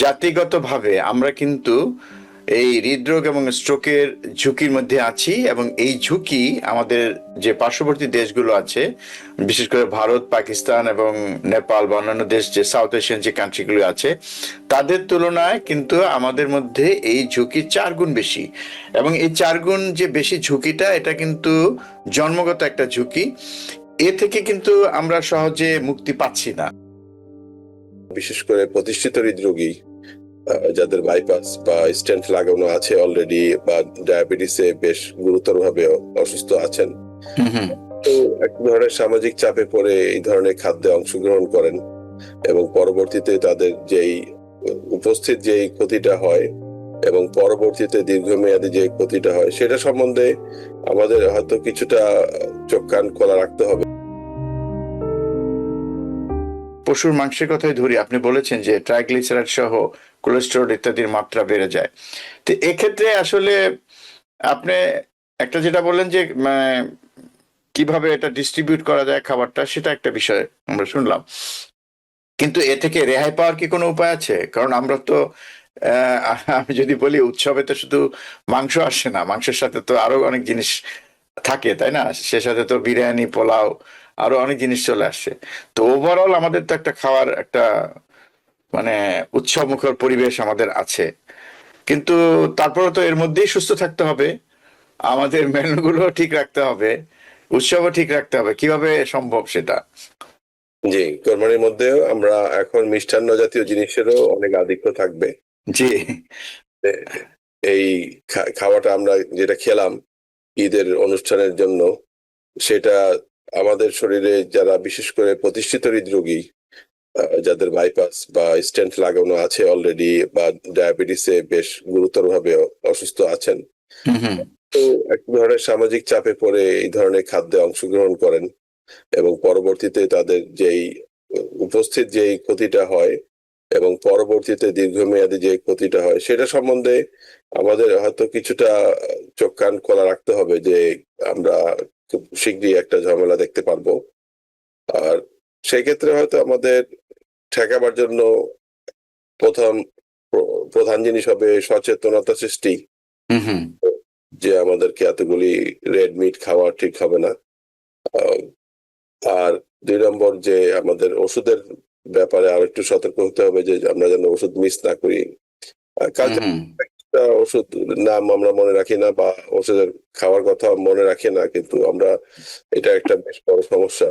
জাতিগতভাবে আমরা কিন্তু এই হৃদরোগ এবং স্ট্রোকের ঝুঁকির মধ্যে আছি, এবং এই ঝুঁকি আমাদের যে পার্শ্ববর্তী দেশগুলো আছে, বিশেষ করে ভারত, পাকিস্তান এবং নেপাল বা অন্যান্য দেশ, যে সাউথ এশিয়ান যে কান্ট্রিগুলো আছে, তাদের তুলনায় কিন্তু আমাদের মধ্যে এই ঝুঁকি 4 গুণ বেশি। এবং এই 4 গুণ যে বেশি ঝুঁকিটা, এটা কিন্তু জন্মগত একটা ঝুঁকি। এ থেকে কিন্তু আমরা সহজে মুক্তি পাচ্ছি না। বিশেষ করে প্রতিষ্ঠিত হৃদরোগী যাদের বাইপাস বা স্টেন্ট লাগানো আছে অলরেডি, বা ডায়াবেটিসে বেশ গুরুতরভাবে অসুস্থ আছেন, তো এক ধরনের সামাজিক চাপে পড়ে এই ধরনের খাদ্যে অংশগ্রহণ করেন, এবং পরবর্তীতে তাদের যেই উপস্থিত যেই ক্ষতিটা হয় এবং পরবর্তীতে দীর্ঘমেয়াদী যে ক্ষতিটা হয়, সেটা সম্বন্ধে আমাদের হয়তো কিছুটা চোখ কান খোলা রাখতে হবে। পশুর মাংসের কথাই ধরি, আপনি বলেছেন যে ট্রাইগ্লিসারাইড সহ কোলেস্টেরল ইত্যাদির মাত্রা বেড়ে যায়। তো এক্ষেত্রে আসলে আপনি একটা যেটা বললেন যে কিভাবে এটা ডিস্ট্রিবিউট করা যায় খাবারটা, সেটা একটা বিষয় আমরা শুনলাম, কিন্তু এ থেকে রেহাই পাওয়ার কি কোনো উপায় আছে? কারণ আমরা তো আমি যদি বলি, উৎসবে তো শুধু মাংস আসে না, মাংসের সাথে তো আরো অনেক জিনিস থাকে, তাই না? সে সাথে তো বিরিয়ানি, পোলাও, আরো অনেক জিনিস চলে আসছে। তো ওভারঅল আমাদের তো একটা খাওয়ার একটা মানে উৎসব মুখর পরিবেশ আমাদের আছে, কিন্তু তারপরে তো এর মধ্যেই সুস্থ থাকতে হবে, আমাদের মেনুগুলো ঠিক রাখতে হবে, উৎসবও ঠিক রাখতে হবে। কিভাবে সম্ভব সেটা? জি, কোরবানির মধ্যেও আমরা এখন মিষ্টান্ন জাতীয় জিনিসেরও অনেক আধিক্য থাকবে। জি। এ- এই খাওয়াটা আমরা যেটা খেলাম ঈদের অনুষ্ঠানের জন্য, সেটা আমাদের শরীরে যারা বিশেষ করে প্রতিষ্ঠিত হৃদরোগী যাদের বাইপাস বা স্টেন্ট লাগানো আছে অলরেডি, বা ডায়াবেটিসে বেশ গুরুতরভাবে অসুস্থ আছেন, তো এক ধরনের সামাজিক চাপে পড়ে এই ধরনের খাদ্যে অংশগ্রহণ করেন, এবং পরবর্তীতে তাদের যেই উপস্থিত যেই ক্ষতিটা হয় এবং পরবর্তীতে দীর্ঘমেয়াদী যে ক্ষতিটা হয়, সেটা সম্বন্ধে আমাদের হয়তো কিছুটা চোখ কান খোলা রাখতে হবে, যে আমরা খুব শীঘ্রই একটা ঝামেলা দেখতে পারবো। আর সেই ক্ষেত্রে হয়তো আমাদের ঠেকাবার জন্য প্রথম প্রধান জিনিস হবে সচেতনতা সৃষ্টি, হুম, হুম। যে আমাদেরকে এতগুলি রেড মিট খাওয়া ঠিক হবে না। আহ, আর 2 নম্বর, যে আমাদের ওষুধের ব্যাপারে আর একটু সতর্ক হতে হবে, যে আমরা যেন ওষুধ মিস না করি। কালচার একটা ওষুধ নাম আমরা মনে রাখি না, বা ওষুধের খাওয়ার কথা মনে রাখি না, কিন্তু আমরা এটা একটা বেশ বড় সমস্যা।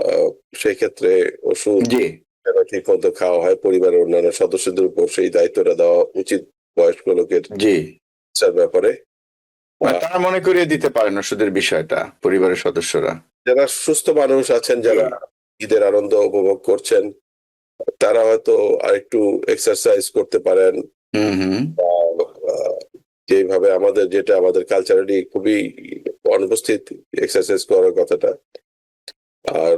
আহ, সেই ক্ষেত্রে ওষুধ জি, যেন ঠিক মতো খাওয়া হয়, পরিবারের অন্যান্য সদস্যদের উপর সেই দায়িত্বটা দেওয়া উচিত বয়স্ক লোকের জি। ব্যাপারে। তারা মনে করিয়ে দিতে পারেন ওষুধের বিষয়টা, পরিবারের সদস্যরা। যারা সুস্থ মানুষ আছেন, যারা ঈদের আনন্দ উপভোগ করছেন, তারা হয়তো আরেকটু এক্সারসাইজ করতে পারেন, হুম, হুম। বা যেভাবে যেটা আমাদের কালচারালি খুবই অনুপস্থিত এক্সারসাইজ করার কথাটা। আর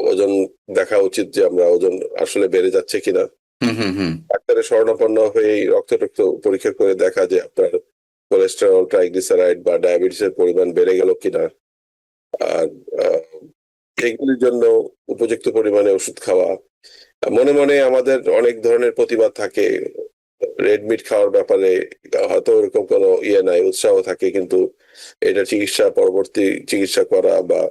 ওজন দেখা উচিত, যে আমরা ওজন আসলে বেড়ে যাচ্ছে কিনা। হুম, হুম, হুম। ডাক্তারের শরণাপন্ন হয়ে রক্ত পরীক্ষা করে দেখা, যে আপনার কোলেস্টেরল, ট্রাইগ্লিসারাইড বা ডায়াবেটিসের পরিমাণ বেড়ে গেল কিনা। আর এগুলির জন্য উপযুক্ত পরিমাণে ওষুধ খাওয়া। মনে মনে আমাদের অনেক ধরনের প্রতিবাদ থাকে রেড মিট খাওয়ার ব্যাপারে, হয়তো ওরকম কোনো নাই, উৎসাহ থাকে, কিন্তু এটা পরবর্তী চিকিৎসা করা বা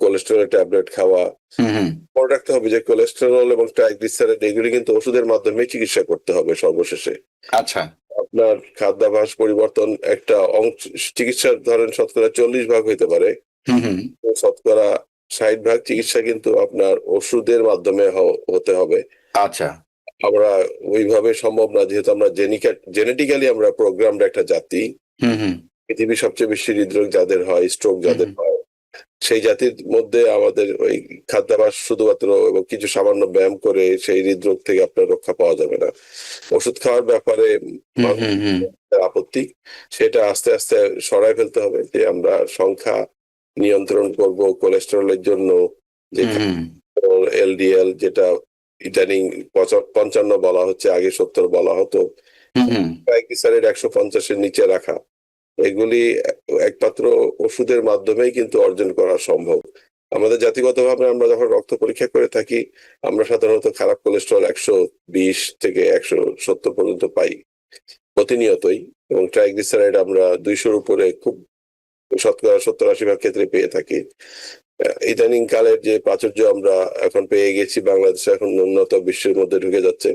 কোলেস্টেরল ট্যাবলেট খাওয়া, হুম, হুম। মনে রাখতে হবে যে কোলেস্টেরল এবং ট্রাইগ্লিসারাইড এগুলি কিন্তু ওষুধের মাধ্যমে চিকিৎসা করতে হবে সর্বশেষে। আচ্ছা। আপনার খাদ্যাভ্যাস পরিবর্তন একটা অংশ, চিকিৎসার ধরেন শতকরা 40 ভাগ হইতে পারে, হুম, হুম। শতকরা 60 ভাগ চিকিৎসা কিন্তু আপনার ওষুধের মাধ্যমে হতে হবে। আচ্ছা। আমরা ওইভাবে সম্ভব না, যেহেতু আমরা জেনেটিক্যালি আমরা প্রোগ্রামড একটা জাতি। হুম, হুম। পৃথিবীর সবচেয়ে বেশি হৃদরোগ যাদের হয়, স্ট্রোক হুম, যাদের হুম। হয়, সেই জাতির মধ্যে আমাদের ওই খাদ্যাভ্যাস শুধুমাত্র এবং কিছু সামান্য ব্যায়াম করে সেই হৃদরোগ থেকে আপনার রক্ষা পাওয়া যাবে না। ওষুধ খাওয়ার ব্যাপারে হুম, হুম, হুম। আপত্তি, সেটা আস্তে আস্তে সরাই ফেলতে হবে, যে আমরা সংখ্যা নিয়ন্ত্রণ করব। কোলেস্টেরলের জন্য যে হুম, হুম। এলডিএল, যেটা ইদানিং 55 বলা হচ্ছে, আগে 70 বলা হতো, হুম, হুম। ট্রাইগ্লিসারাইড 150-এর নিচে রাখা, এগুলি একমাত্র ওষুধের মাধ্যমেই কিন্তু অর্জন করা সম্ভব। আমাদের জাতিগতভাবে আমরা যখন রক্ত পরীক্ষা করে থাকি, আমরা সাধারণত খারাপ কোলেস্টেরল 120 থেকে 170 পর্যন্ত পাই প্রতিনিয়তই, এবং ট্রাইগ্লিসারাইড আমরা 200-র উপরে খুব শতকরা 70-80% ক্ষেত্রে পেয়ে থাকি। ইদানিং কালের যে প্রাচুর্য আমরা এখন পেয়ে গেছি, বাংলাদেশে এখন উন্নত বিশ্বের মধ্যে ঢুকে যাচ্ছে,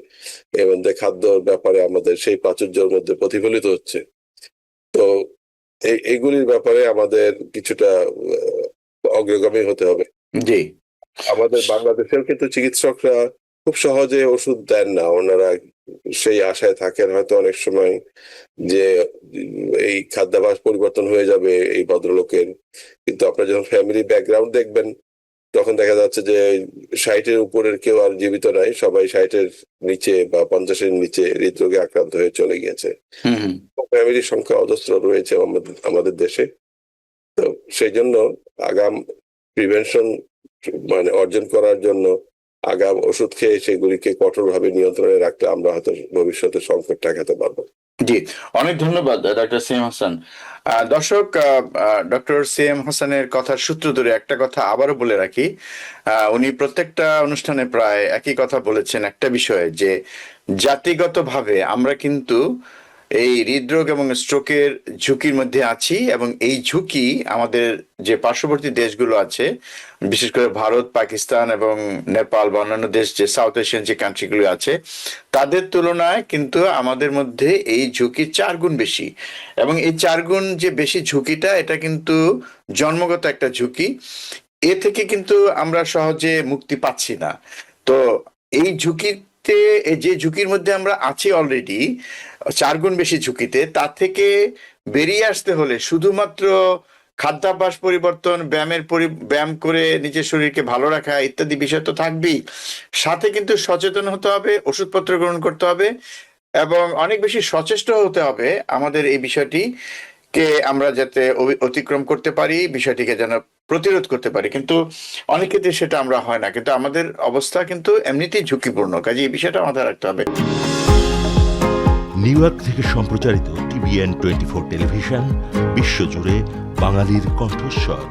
এর মধ্যে খাদ্যর ব্যাপারে আমাদের সেই প্রাচুর্যের মধ্যে প্রতিফলিত হচ্ছে। তো এইগুলির ব্যাপারে আমাদের কিছুটা অগ্রগামী হতে হবে। জি, আমাদের বাংলাদেশেও কিন্তু চিকিৎসকরা খুব সহজে ওষুধ দেন না, ওনারা সেই আশায় থাকেন হয়তো অনেক সময় যে এই খাদ্যাভ্যাস পরিবর্তন হয়ে যাবে এই ভদ্রলোকের, কিন্তু আপনার যখন ফ্যামিলি ব্যাকগ্রাউন্ড দেখবেন তখন দেখা যাচ্ছে যে 60-এর উপরের কেউ আর জীবিত নাই, সবাই 60-এর নিচে বা 50-এর নিচে হৃদরোগে আক্রান্ত হয়ে চলে গিয়েছে। ফ্যামিলির সংখ্যা অজস্র রয়েছে আমাদের দেশে। তো সেই জন্য আগাম প্রিভেনশন মানে অর্জন করার জন্য আগাম ওষুধ খেয়ে সেগুলিকে কঠোরভাবে নিয়ন্ত্রণে রাখতে আমরা হয়তো ভবিষ্যতে সংকট ঠেকাতে পারবো। জি, অনেক ধন্যবাদ ডক্টর সিএম হাসান। দর্শক, ডক্টর সিএম হাসানের কথার সূত্র ধরে একটা কথা আবারও বলে রাখি, উনি প্রত্যেকটা অনুষ্ঠানে প্রায় একই কথা বলেছেন একটা বিষয়ে, যে জাতিগতভাবে আমরা কিন্তু এই হৃদরোগ এবং স্ট্রোকের ঝুঁকির মধ্যে আছি, এবং এই ঝুঁকি আমাদের যে পার্শ্ববর্তী দেশগুলো আছে, বিশেষ করে ভারত, পাকিস্তান এবং নেপাল বা অন্যান্য দেশ, যে সাউথ এশিয়ান যে কান্ট্রিগুলো আছে, তাদের তুলনায় কিন্তু আমাদের মধ্যে এই ঝুঁকি 4 গুণ বেশি। এবং এই 4 গুণ যে বেশি ঝুঁকিটা, এটা কিন্তু জন্মগত একটা ঝুঁকি, এ থেকে কিন্তু আমরা সহজে মুক্তি পাচ্ছি না। তো এই ঝুঁকিতে, যে ঝুঁকির মধ্যে আমরা আছি অলরেডি 4 গুণ বেশি ঝুঁকিতে, তার থেকে বেরিয়ে আসতে হলে শুধুমাত্র খাদ্যাভ্যাস পরিবর্তন, ব্যায়াম করে নিজের শরীরকে ভালো রাখা ইত্যাদি বিষয় তো থাকবেই, সাথে কিন্তু সচেতন হতে হবে, ওষুধপত্র গ্রহণ করতে হবে, এবং অনেক বেশি সচেষ্ট হতে হবে আমাদের এই বিষয়টি কে আমরা যাতে অতিক্রম করতে পারি, বিষয়টিকে যেন প্রতিরোধ করতে পারি। কিন্তু অনেক ক্ষেত্রে সেটা আমরা হয় না, কিন্তু আমাদের অবস্থা কিন্তু এমনিতেই ঝুঁকিপূর্ণ, কাজে এই বিষয়টা মাথায় রাখতে হবে। নিউ ইয়র্ক থেকে সম্প্রচারিত TVN 24 টেলিভিশন, বিশ্বজুড়ে বাঙালির কণ্ঠস্বর।